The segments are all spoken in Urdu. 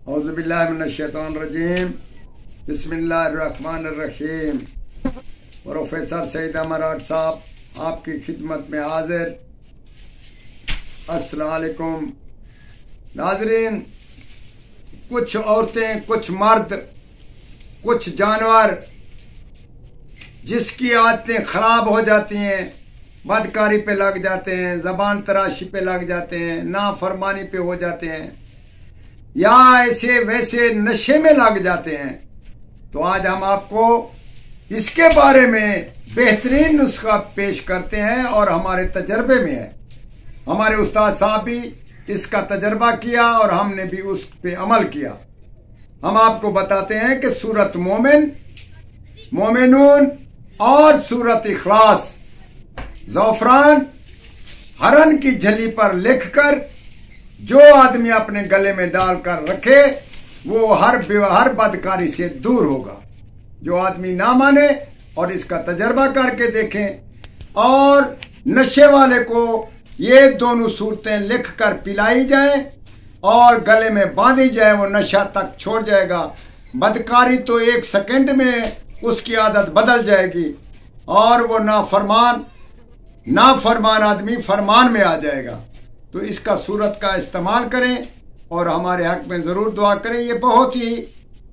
اعوذ باللہ من الشیطان الرجیم بسم اللہ الرحمن الرحیم۔ پروفیسر سعید امراٹ صاحب آپ کی خدمت میں حاضر۔ السلام علیکم ناظرین، کچھ عورتیں، کچھ مرد، کچھ جانور جس کی عادتیں خراب ہو جاتی ہیں، بدکاری پہ لگ جاتے ہیں، زبان تراشی پہ لگ جاتے ہیں، نافرمانی پہ ہو جاتے ہیں، یا ایسے ویسے نشے میں لگ جاتے ہیں، تو آج ہم آپ کو اس کے بارے میں بہترین نسخہ پیش کرتے ہیں اور ہمارے تجربے میں ہے۔ ہمارے استاد صاحب بھی اس کا تجربہ کیا اور ہم نے بھی اس پہ عمل کیا۔ ہم آپ کو بتاتے ہیں کہ سورت مومن، مومنون اور سورت اخلاص زعفران ہرن کی جھلی پر لکھ کر جو آدمی اپنے گلے میں ڈال کر رکھے وہ ہر بدکاری سے دور ہوگا۔ جو آدمی نہ مانے اور اس کا تجربہ کر کے دیکھیں اور نشے والے کو یہ دونوں صورتیں لکھ کر پلائی جائیں اور گلے میں باندھی جائے، وہ نشہ تک چھوڑ جائے گا۔ بدکاری تو 1 سیکنڈ میں اس کی عادت بدل جائے گی اور وہ نافرمان آدمی فرمان میں آ جائے گا۔ تو اس کا صورت کا استعمال کریں اور ہمارے حق میں ضرور دعا کریں۔ یہ بہت ہی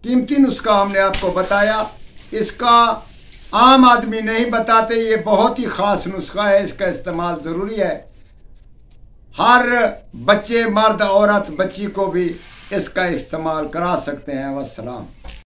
قیمتی نسخہ ہم نے آپ کو بتایا، اس کا عام آدمی نہیں بتاتے، یہ بہت ہی خاص نسخہ ہے، اس کا استعمال ضروری ہے۔ ہر بچے، مرد، عورت، بچی کو بھی اس کا استعمال کرا سکتے ہیں۔ والسلام۔